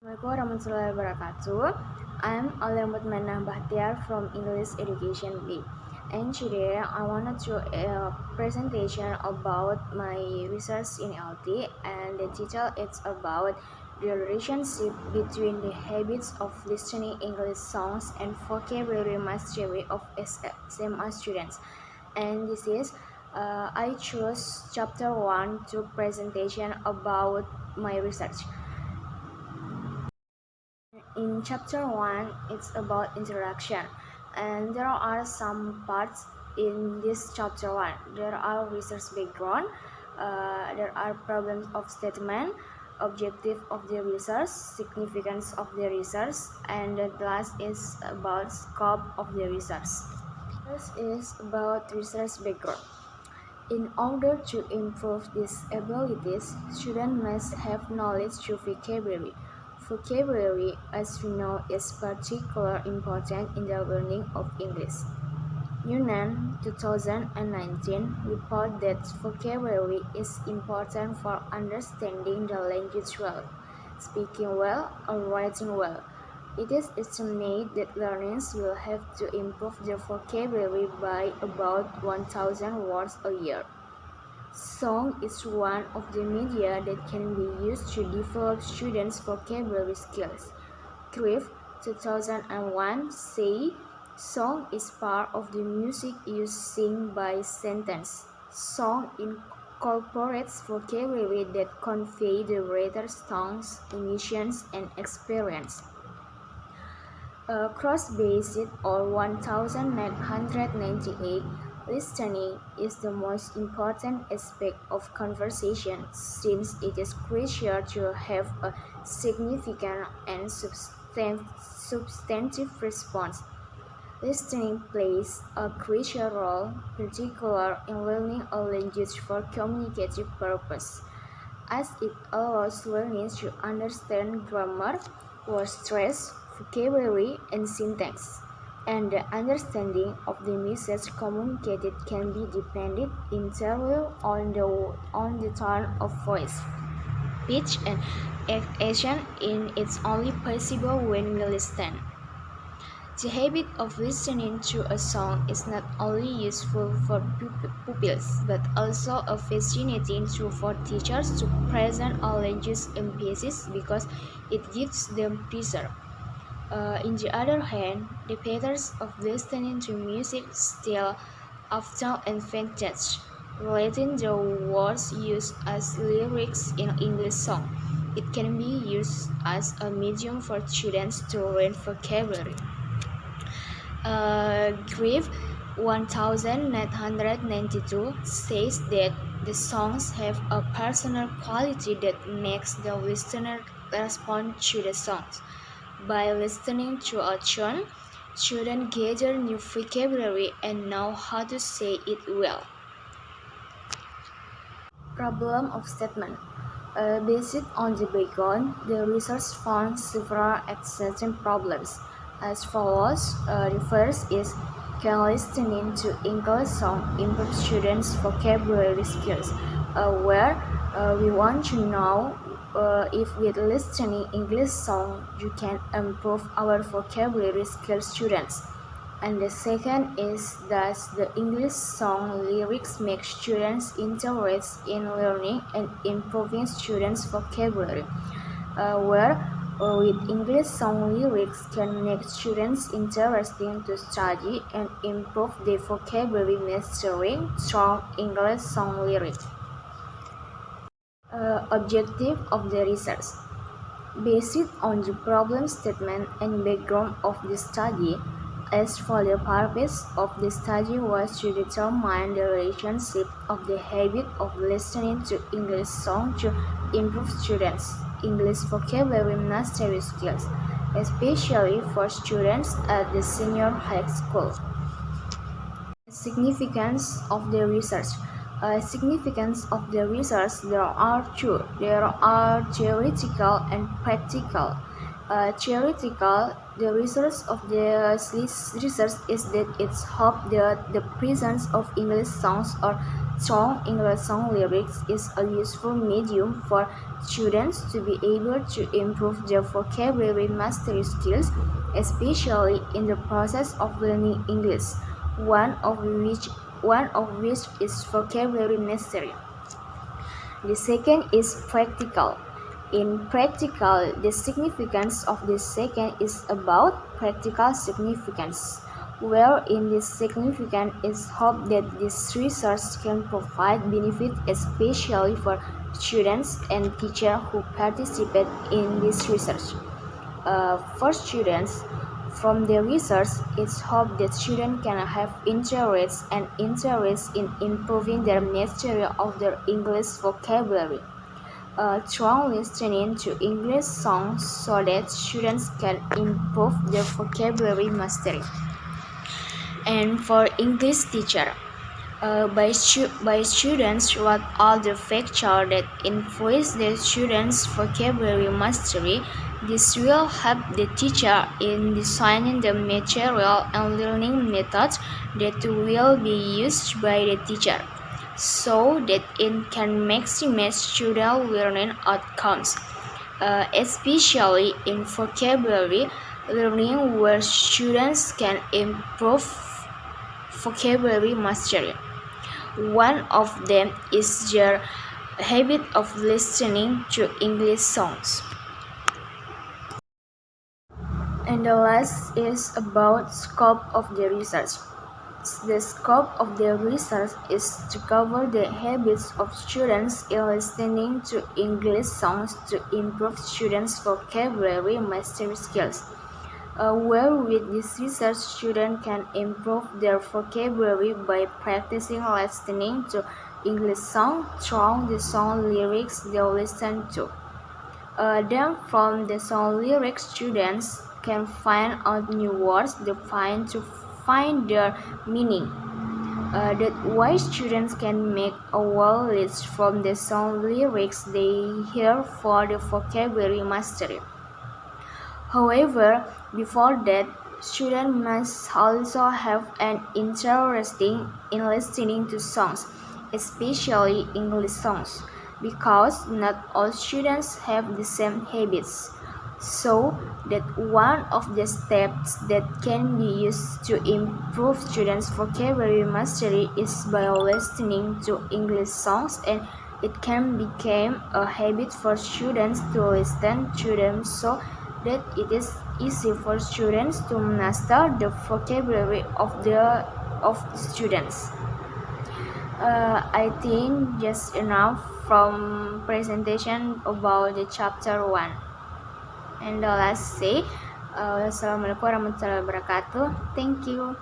Assalamualaikum warahmatullahi wabarakatuh. I'm Aulia Mutmainna Bachtiar from English Education B. And today I wanted to presentation about my research in ELT, and the title is about the relationship between the habits of listening English songs and vocabulary mastery of SMA students. And this is I chose chapter 1 to presentation about my research. In chapter 1, it's about interaction, and there are some parts in this chapter 1. There are research background, there are problems of statement, objective of the research, significance of the research, and the last is about scope of the research. First is about research background. In order to improve these abilities, students must have knowledge through vocabulary. Vocabulary, as we know, is particularly important in the learning of English. UNAN 2019 report that vocabulary is important for understanding the language well, speaking well, or writing well. It is estimated that learners will have to improve their vocabulary by about 1,000 words a year. Song is one of the media that can be used to develop students' vocabulary skills. Griff 2001 say song is part of the music used sing by sentence. Song incorporates vocabulary that convey the writer's thoughts, emotions, and experience. Cross-based or 1998, listening is the most important aspect of conversation since it is crucial to have a significant and substantive response. Listening plays a crucial role, particularly in learning a language for communicative purpose, as it allows learners to understand grammar, word stress, vocabulary, and syntax, and the understanding of the message communicated can be dependent entirely on the tone of voice, pitch, and action, and it's only possible when we listen. The habit of listening to a song is not only useful for pupils, but also a fascinating tool for teachers to present a language emphasis because it gives them pleasure. On the other hand, the patterns of listening to music still often advantage, relating the words used as lyrics in English song. It can be used as a medium for students to learn vocabulary. Griff 1992 says that the songs have a personal quality that makes the listener respond to the songs. By listening to a tune, students gather new vocabulary and know how to say it well. Problem of statement. Based on the background, the research found several existing problems as follows. The first is, can listening to English song improve students' vocabulary skills? Where we want to know if with listening English song you can improve our vocabulary skills students. And the second is, does the English song lyrics make students interested in learning and improving students' vocabulary? Where with English song lyrics can make students interesting to study and improve their vocabulary mastery through English song lyrics. Objective of the research. Based on the problem statement and background of the study, as for the purpose of the study was to determine the relationship of the habit of listening to English song to improve students' English vocabulary mastery skills, especially for students at the senior high school. Significance of the research. Significance of the research, there are two. There are theoretical and practical. Theoretical The result of this research is that it's hoped that the presence of English songs or strong English song lyrics is a useful medium for students to be able to improve their vocabulary mastery skills, especially in the process of learning English, one of which is vocabulary mastery. The second is practical. In practical, the significance of the second is about practical significance, wherein this significance is hoped that this research can provide benefit especially for students and teachers who participate in this research. For students, from the research, it's hoped that students can have interest in improving their mastery of their English vocabulary. Strong listening to English songs so that students can improve their vocabulary mastery. And for English teacher, by students what are the factors that influence the students' vocabulary mastery. This will help the teacher in designing the material and learning methods that will be used by the teacher, so that it can maximize student learning outcomes, especially in vocabulary learning where students can improve vocabulary mastery. One of them is their habit of listening to English songs. And the last is about scope of the research. The scope of the research is to cover the habits of students in listening to English songs to improve students' vocabulary mastery skills. Where with this research, students can improve their vocabulary by practicing listening to English songs through the song lyrics they listen to. Then from the song lyrics, students can find out new words defined to find their meaning. That's why students can make a word list from the song lyrics they hear for the vocabulary mastery. However, before that, students must also have an interest in listening to songs, especially English songs, because not all students have the same habits. So, that one of the steps that can be used to improve students' vocabulary mastery is by listening to English songs, and it can become a habit for students to listen to them so that it is easy for students to master the vocabulary of the students. I think just enough from presentation about the chapter 1. And the last say, Assalamualaikum warahmatullahi wabarakatuh. Thank you.